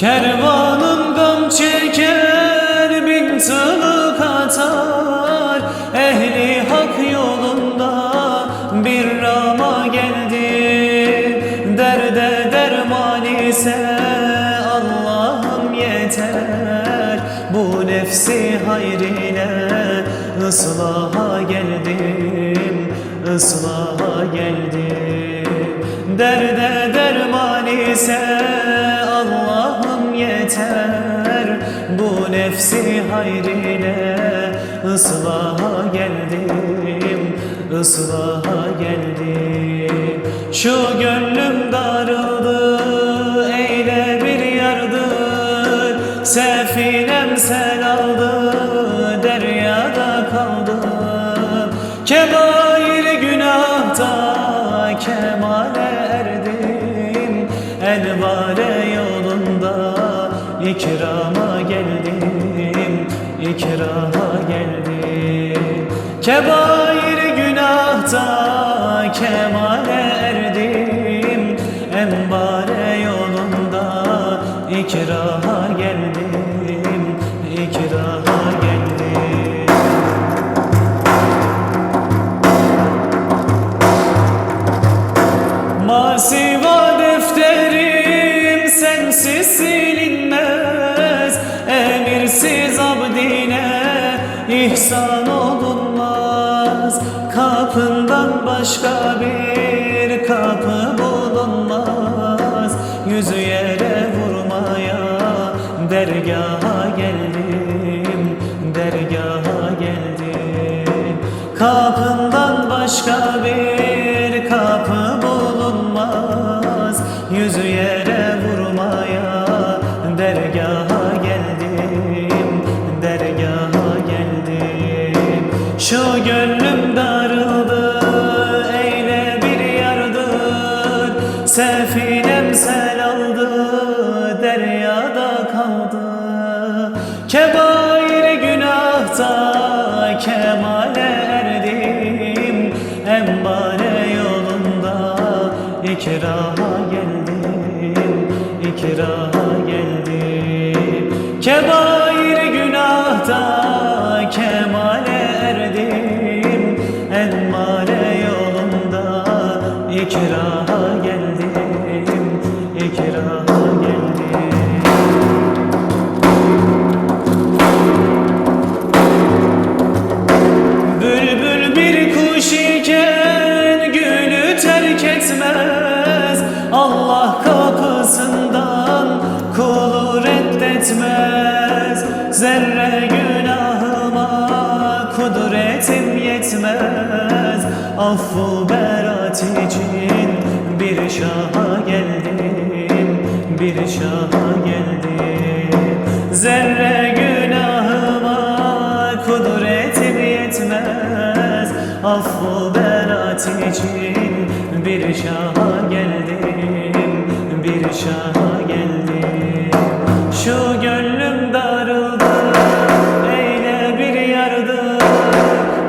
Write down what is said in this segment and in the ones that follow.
Kervanın gam çeker, bin tılık atar. Ehli hak yolunda bir rama geldi. Derde derman ise Allah'ım yeter. Bu nefsi hayrine ıslaha geldim, ıslaha geldim. Derde derman ise Allah'ım yeter. Bu nefsi hayrine ıslaha geldim, ıslaha geldim. Şu gönlüm darıldı, eyle bir yardır. Sefinem sel aldı, deryada kaldım. Kebair günahta kemale erdim. Elvare yolunda ikrama geldim, ikrama geldim. Kebair günahta kemale erdim. Enbare yolunda ikrama geldim, ikrama geldim. Masiva defterim sensiz silinmez. Emirsiz abdine ihsan olunmaz. Kapından başka bir kapı bulunmaz. Yüzü yere vurmaya dergaha geldim, dergaha geldim. Kapından başka bir kapı bulunmaz. Yüzü yere vurmaya dergaha geldim, dergaha geldim. Şu gönlüm darıldı, eyle bir yardır. Sefinem sel aldı, deryada kaldı. Kebair günahta kemale erdim. Enbare yolunda ikrama geldim, ikrama geldim. Kebair günahta kemale erdim. Enbare yolunda ikrama geldim, ikrama geldim. Bülbül bir kuş iken gülü terk etmez. Allah kapısından kulu reddetmez. Zerre günahıma kudretim yetmez. Affu berat için bir şaha geldim, bir şaha geldim. Zerre günahıma kudretim yetmez. Affu berat için bir şaha geldim, bir şaha geldim. Şu gönlüm darıldı, eyle bir yardır.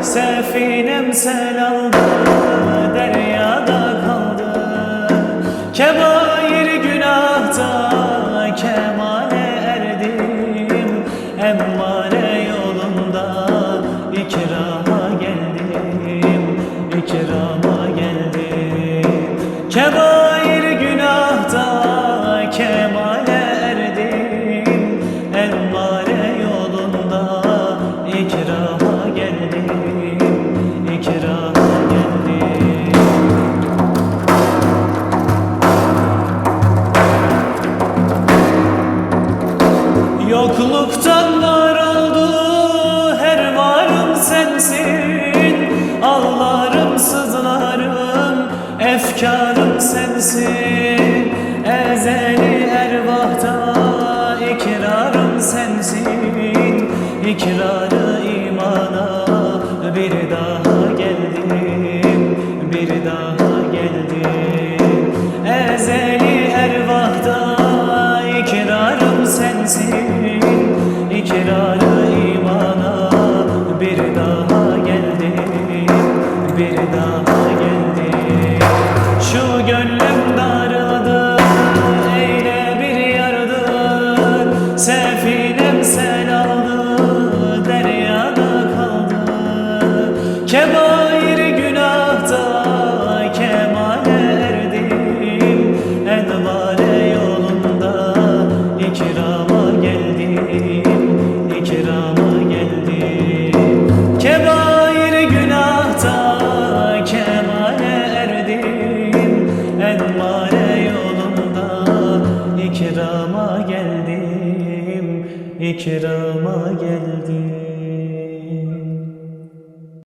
Sefinem sel aldı, deryada kaldı. Kebair günahta kemale erdim. Emmare yolunda ikrama geldim, ikrama geldim. Kebair günahta kemale erdim. Emmare yolunda ikrama geldim, ikrama geldim. Yokluktan var oldu, her varım sensin. Ağlarım, sızlarım, efkarım sensin. Ezeli ervahta ikrarım sensin. İkrarı imana bir daha geldim, bir daha geldim. Ezeli ervahta ikrarım sensin. İkrarı imana bir daha geldim, bir daha geldim. Şu gönlüm darıldı, eyle bir yardır. ikrama geldi.